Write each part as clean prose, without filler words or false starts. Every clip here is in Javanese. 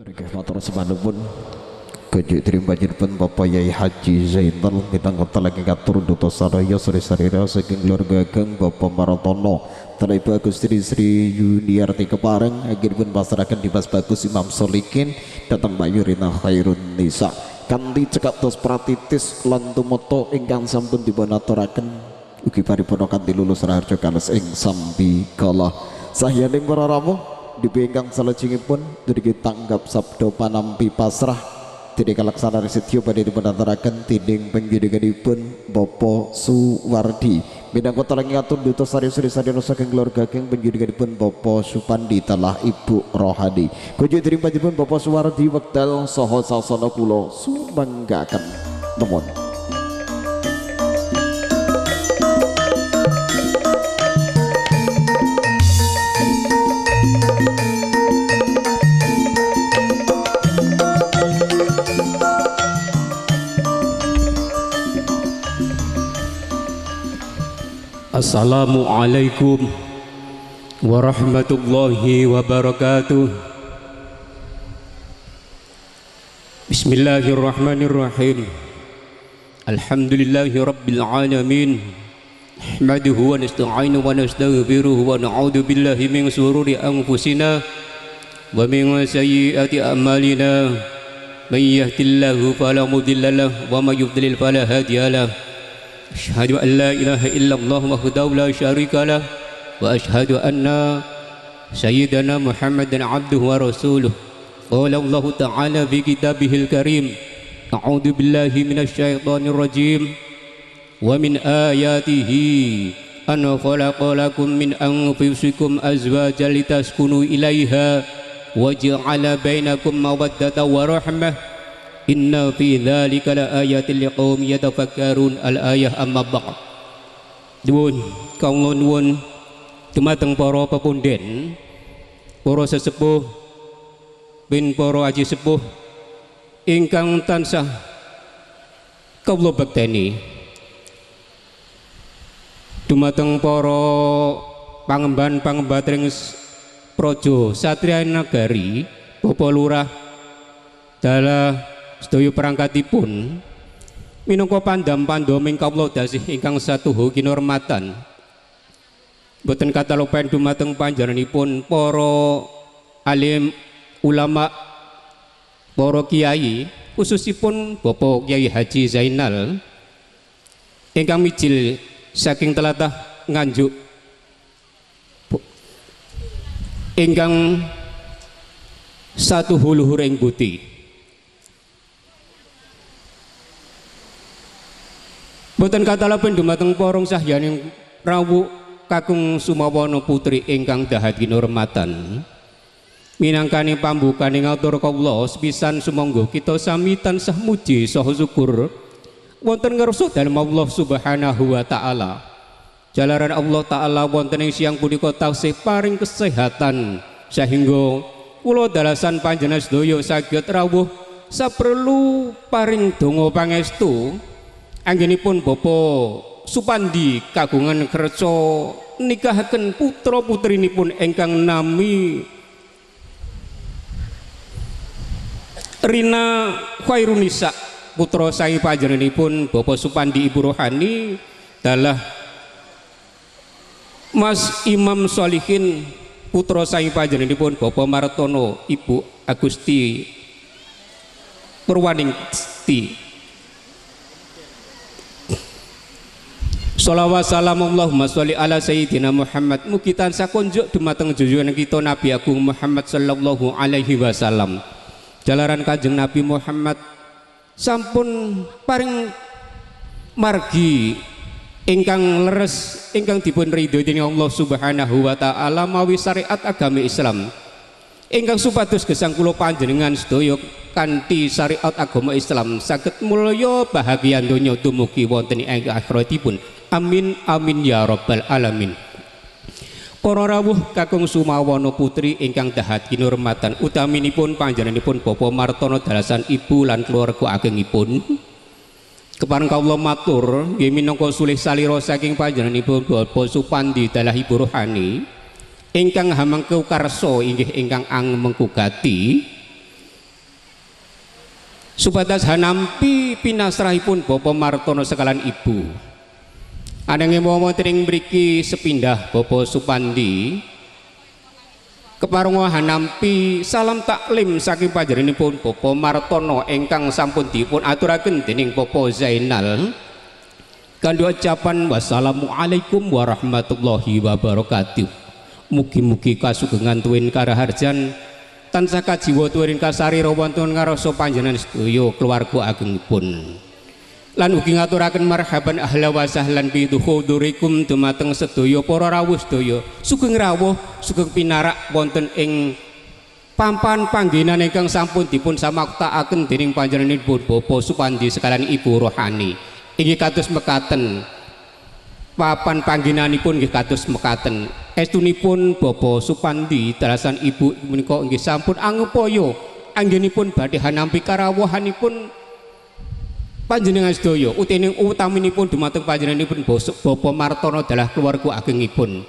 Berkah matur semanapun Kajik terima pun Bapak Yai Haji Zainal Bintang kota lagi ngatur Duto Saraya Sri Sarira saking keluarga Ageng Bapak Maratono Ibu Agusti Sri Yuniarti Kepareng Agiripun pasrahaken Dimas Bagus Imam Solikin datang Mbak Yurina Khairun Nisa kanthi cekap tos pratitis lan tumoto ingkang sampun dipunaturaken ugi paripurna kanthi lulus raharja kales ing sambi kala sahyaning para rawuh dipingkang salajengipun dugi tanggap sabda panampi pasrah dene kalaksana resetyo badhe dipunaturaken dening panjenenganipun Bapak Suwardi bidang kota lagi ngatur Duto Sari Sri Sadana saking keluarga geng panjenenganipun Bapak Supandi talah Ibu Rohadi kujud dening panjenengan Bapak Suwardi wekdal saha sasana kula sumanggaken nuwun. Assalamualaikum warahmatullahi wabarakatuh. Bismillahirrahmanirrahim. Alhamdulillahi rabbil alamin. Nahmaduhu wa nasta'inu wa nastaghfiruhu wa na'udzu billahi min shururi anfusina wa min sayyiati a'malina. May yahdihillahu fala mudilla lahu wa may yudlil fala hadiya lahu. أشهد أن لا إله إلا الله وحده لا شريك له وأشهد أن سيدنا محمدا عبده ورسوله قال الله تعالى في كتابه الكريم أعوذ بالله من الشيطان الرجيم ومن آياته أن خلق لكم من أنفسكم أزواجا لتسكنوا إليها وجعل بينكم مودة ورحمة Inna fi dzalika laayatin liqaumin yatafakkarun al-ayah amma ba'd. Nuwun kawula nuwun dumateng para pepunden, para sesepuh bin para aji sepuh ingkang tansah kawula bekteni. Dumateng para pangemban-pangembatring praja Satria Nagari, Bapak Lurah dalah sedaya perangkatipun minangka pandam-pandaming kawula dasih ingkang satuhu kinurmatan boten katalupen dumateng panjenenganipun para alim ulama para kiai khususipun Bapak Kiai Haji Zainal ingkang mijil saking tlatah Nganjuk ingkang satuhu luhur ing buti. Boten katalapen dumateng porong sahyaning rawuh kakung Sumawana putri ingkang dahat kinurmatan minangkani pambukaning atur kawula sepisan sumangga kita sami tansah muji saha syukur wonten ngarsa dalem Allah Subhanahu wa taala. Jalaran Allah taala wonten ing siang punika taksih paring kesehatan sehingga kula dalasan panjenengan sedaya saged rawuh saperlu paring donga pangestu anggenipun Bapak Supandi kagungan kersa nikahaken putra putrinipun ingkang nami Rina Khairun Nisa putra sae panjenenganipun Bapak Supandi Ibu Rohani dalah Mas Imam Solihin putra sae panjenenganipun Bapak Martono Ibu Agusti Purwaningsi. Sholawat salam Allahumma sholli ala sayyidina Muhammad mugi tansah konjuk dumateng junjungan kita Nabi Agung Muhammad sallallahu alaihi wasallam. Jalaran Kanjeng Nabi Muhammad sampun paring margi ingkang leres ingkang dipun ridhoi dening Allah Subhanahu wa taala mawi syariat agami Islam ingkang supados gesang kula panjenengan sedaya kanthi syariat agama Islam saged mulya bahagia donya dumugi wonten ing akhiratipun. Amin amin ya rabbal alamin. Para rawuh kakung Sumawana putri ingkang dahat kinurmatan utaminipun panjenenganipun Bapak Martono dalasan ibu lan keluarga agengipun kepareng kawula matur nggih minangka sulih salira saking panjenenganipun Bapak Supandi dalah Ibu Rohani ingkang hamangku karso inggih ingkang ang mengkugati supados hanampi pinasrahipun Bapak Martono sekalan ibu. Ananging wonten ing mriki sepindah Bapak Supandi keparenga hanampi salam taklim saking panjenenganipun Bapak Martono ingkang sampun dipun aturaken dening Bapak Zainal kanthi ucapan wassalamualaikum warahmatullahi wabarakatuh. Mugi-mugi kasugengan tuwin karaharjan tansah kajiwa tuwin kasarira wonten ngarasa panjenengan sedaya keluarga agengipun. Lan ugi ngaturaken marhaban ahla wa sahlan bi hudurikum dumateng sedaya para rawuh sedaya sugeng rawuh sugeng pinarak wonten ing papan panggenan ingkang sampun dipun samaktakaken dening panjenenganipun Bapak Supandi sekalian Ibu Rohani. Inggih kados mekaten papan panggenanipun nggih kados mekaten estunipun Bapak Supandi dalasan Ibu menika inggih sampun angupaya anggenipun badhe hanampi karawuhanipun panjenengan sedaya utining utaminipun dumateng panjenenganipun Bapak Martono dalah keluarga agengipun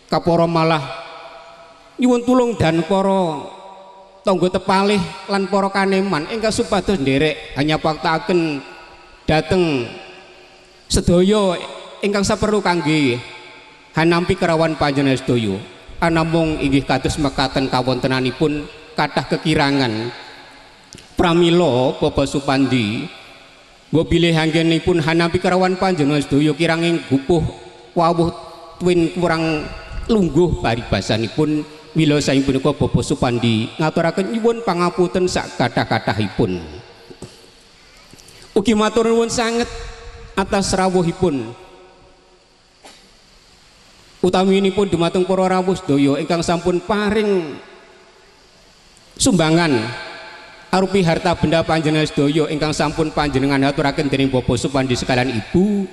kapara malah nyuwun tulung dan para tangga tepalih lan para kaneman ingkang supados nderek hanya paktakaken dhateng sedaya ingkang saperlu kangge hanampi kerawan panjenengan sedaya anamung inggih kados mekaten kawontenanipun kathah kekirangan pramila Bapak Supandi nggo bilih anggenipun hanampi kerawan panjenengan sedaya kiranging gupuh wawuh tuwin kurang lungguh paribasanipun mila saking punika Bapak Supandi ngaturaken nyuwun pangapunten sak kathah-kathahipun. Ugi matur nuwun sanget atas rawuhipun utaminipun dumateng para rawuh sedaya ingkang sampun paring sumbangan arupi harta benda panjenengan sedaya ingkang sampun panjenengan aturaken dening Bapak Supandi sekalian Ibu.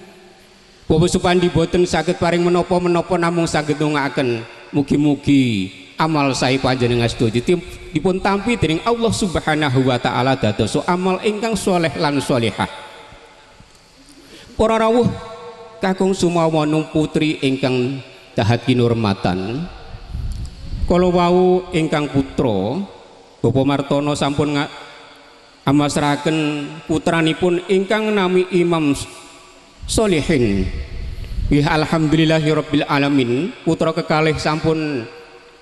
Bapak Supandi boten saged paring menapa-menapa namung saged ndongaaken mugi-mugi amal sae panjenengan sedaya dipun tampi dening Allah Subhanahu wa taala dados amal ingkang saleh lan salihah. Para rawuh kakung sumawanung putri ingkang dahat kinurmatan, kala wau ingkang putra Bapak Martono sampun amasrahaken putranipun ingkang nami Imam Solihin. Alhamdulillahirabbil alamin, putra kekalih sampun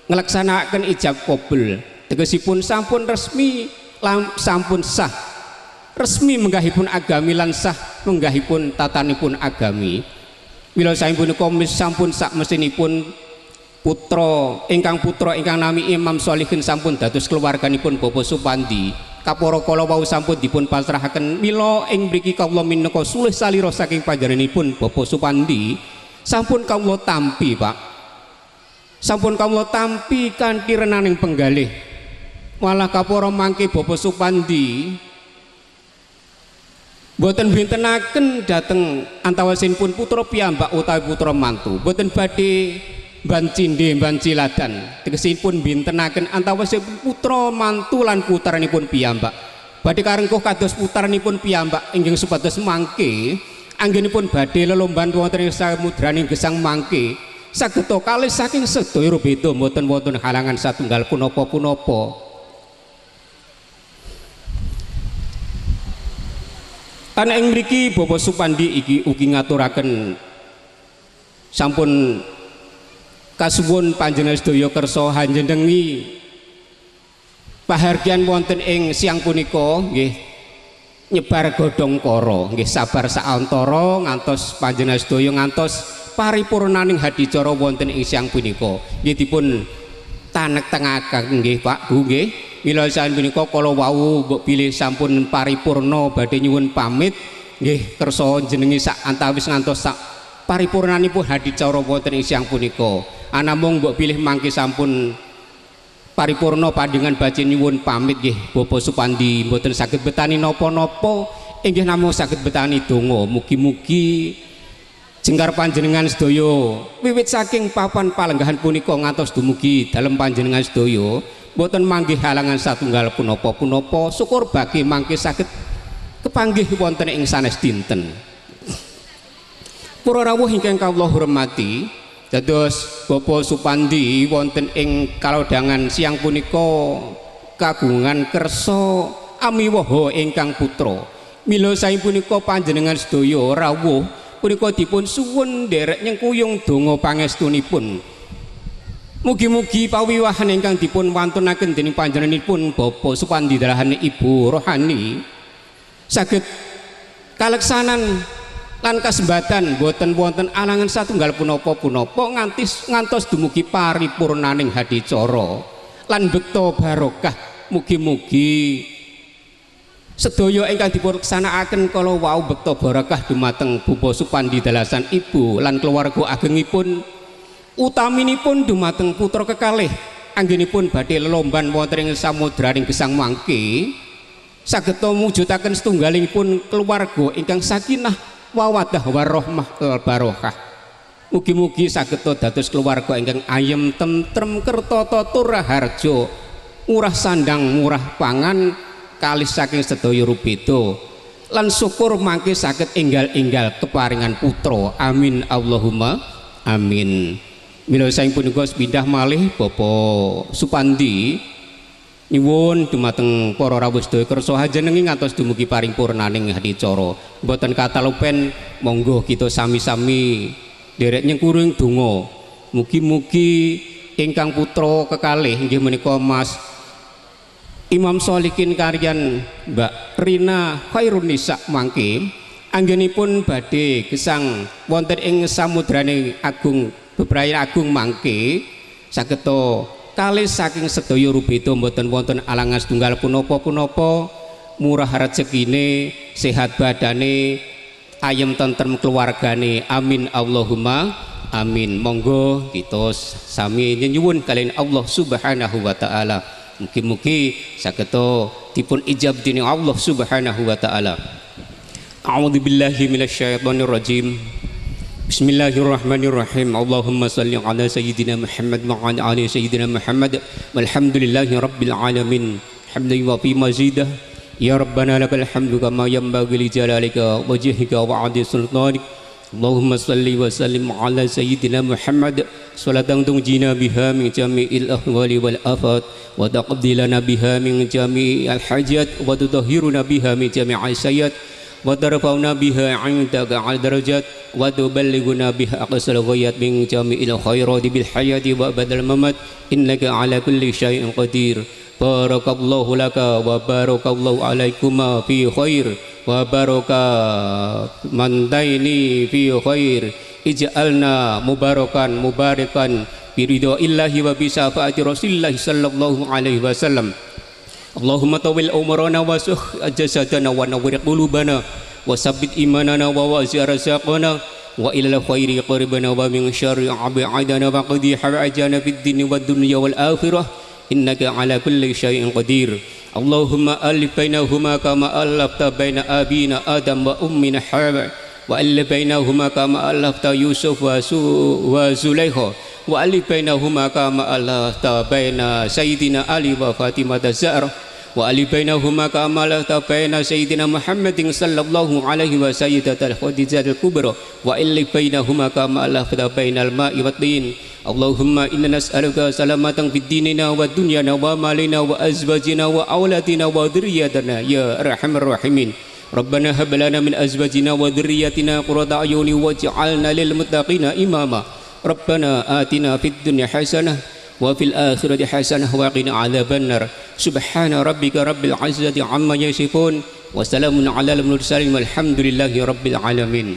nglaksanakaken ijab qabul. Tegesipun sampun resmi sampun sah resmi menggahipun agami lan sah menggahipun tatanipun agami. Mila sampun komis sampun sak mesinipun putra ingkang nami Imam Solihin sampun dados keluarganipun Bapak Supandi. Kapara kala wau sampun dipun pasrahaken mila ing mriki kawula minangka sulih salira saking panjenenganipun Bapak Supandi sampun kawula tampi Pak. Sampun kawula tampi kanthi renaning penggalih. Malah kapara mangke Bapak Supandi boten bintenaken dhateng antawisipun putra piyambak utawi putra mantu. Boten badhe bancinde banciladan. Tegesipun bintenaken antawisipun putra mantu lan putranipun piyambak. Badhe karengkuh kados putranipun piyambak inggih supados mangke anggenipun badhe lelomban wonten ing samudraning gesang mangke sageta kalih saking sedaya beda mboten wonten halangan satunggal punapa-punapa. Ana ing mriki Bapak Supandi iki ugi ngaturaken sampun kasuwun panjenengan sedaya kersa hanjenengi pahargyan wonten ing siang punika nggih nyebar godhong kara nggih sabar saantara ngantos panjenengan sedaya ngantos paripurnaning hadicara wonten ing siang punika nggih dipun tanek-tengaken nggih Pak Bu nggih. Mila saen punika kala wau mbok bilih sampun paripurna badhe nyuwun pamit nggih kersa jenengi sak antawis ngantos sak paripurnanipun hadicara wonten ing siang punika. Anamung mbok bilih mangke sampun paripurna panjenengan badhe nyuwun pamit nggih Bapak Supandi mboten saged betani napa-napa inggih namung saged betani donga mugi-mugi jengkar panjenengan sedaya wiwit saking papan palenggahan punika ngantos dumugi dalem panjenengan sedaya boten manggih halangan satunggal punapa-punapa syukur bagi mangke saged kepanggih wonten ing sanes dinten. Para rawuh ingkang kawula hormati, dados Bapak Supandi wonten ing kalodhangan siang punika kagungan kersa amiwaha ingkang putra. Mila sae punika panjenengan sedaya rawuh punika dipun suwun nderek nyengkuyung donga pangestunipun. Mugi-mugi pawiwahan ingkang dipun wantunaken dening panjenenganipun Bapak Supandi dalahan Ibu Rohani saged kaleksanan lan kasembatan boten wonten alangan satunggal punapa-punapa ngantos dumugi paripurnaning hadicara lan bekta barokah. Mugi-mugi sedaya ingkang dipun laksanakaken kala wau bekta barokah dumateng Bapak Supandi dalasan Ibu lan keluarga agengipun, utaminipun dumateng putra kekalih anggenipun badhe lelomban wonten ing samudraning gesang mangke saged mujudaken setunggalipun keluarga ingkang sakinah wawadah warahmah barokah. Mugi-mugi saged dados keluarga ingkang ayem tentrem kerta tatur harjo murah sandang murah pangan kalih saking sedaya rubeda lan syukur mangke saged enggal-enggal keparingan putra. Amin Allahumma amin. Mila saking punika pindah malih Bapak Supandi nyuwun dumateng para rawuh sedaya kersa hajenengi ngantos dumugi paripurnaning hadicara. Mboten katalupen monggo kita sami-sami nderek nyengkuring donga. Mugi-mugi ingkang putra kekalih inggih menika Mas Imam Sholikin kaliyan Mbak Rina Khairunisa mangke anggenipun badhe gesang wonten ing samudraning agung bebrayan agung mangke saged kalih saking sedaya rubeda mboten wonten alangan setunggal punapa-punapa, murah rezekine, sehat badane, ayem tentrem keluargane. Amin Allahumma amin. Monggo kita sami nyuwun kalian Allah Subhanahu wa taala. Mugi-mugi saged dipun ijab dening Allah Subhanahu wa taala. A'udzubillahi minasyaitonir rajim. Bismillahirrahmanirrahim. Allahumma salli ala sayyidina Muhammad wa ala ali sayyidina Muhammad walhamdulillahi rabbil alamin. Hamdan wa fi mazidah. Ya Rabbana lakal hamdu kama yanbaghi li jalalika wajhika wa 'adi sultanik. Allahumma salli wa sallim ala sayyidina Muhammad salatan tunjina biha min jami'il ahwali wal afat wa taqaddilana biha min jami'il hajat wa tutahhiruna biha min jami'is sayyat wa tarfa'una biha 'indaka 'al darajat wa tuballighuna biha aqsal ghayat min jami'il khairati bil hayati wa badal mamat innaka 'ala kulli syai'in qadir. Barakallahu laka wa barakallahu alaikuma fi khair wa baraka mandaini fi khair ij'alna mubarakan mubarakan bi ridaillahi wa bi syafaati rasulillah sallallahu alaihi wasallam. Allahumma tawil umrana wa suh jasadana wa nawwir qulubana wa sabbit imanana wa wasi' arzaqana wa ilal khairi qaribana wa min syarri ab'adana wa qadi hawajana fid dini wad dunya wal akhirah innaka ala kulli syai'in qadir. Allahumma alif bainahuma kama alafta baina abina Adam wa ummina Hawa wa alif bainahuma kama alafta Yusuf wa Zulaikha wa alif bainahuma kama alafta baina Sayyidina Ali wa Fatimah Zahra wa alif bainahuma kama alafta baina Sayyidina Muhammadin sallallahu alaihi wa sayyidatil Khadijatul Kubra wa alif bainahuma kama alafta bainal ma'i wat tin. Allahumma inna nas'aluka salamatan fid dinina wa dunyana wa malina wa azwajina wa auladina wa dhurriyyatina ya arhamar rahimin. Rabbana hab lana min azwajina wa dhurriyyatina qurrata a'yuni waj'alna lil muttaqina imama. Rabbana atina fid dunya hasanah wa fil akhirati hasanah wa qina adzabannar. Subhana rabbika rabbil izzati amma yasifun wa salamun alal mursalin walhamdulillahi rabbil alamin.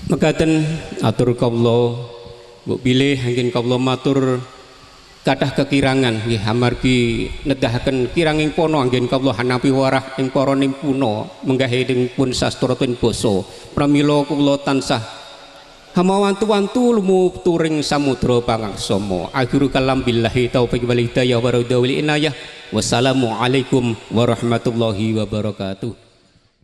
Mekaten atur kawula mbok bilih anggen kawula matur kathah kekirangan nggih amargi nedahaken kiranging pono anggen kawula hanapi warah ing para nimpuna menggahing pun sastra ten basa pramila kawula tansah hamawantu-wantu lumuturing samudra pangaksama. Akhiru kalam billahi taufiq wal hidayah wa ridha wal inayah. Wassalamu alaikum warahmatullahi wabarakatuh.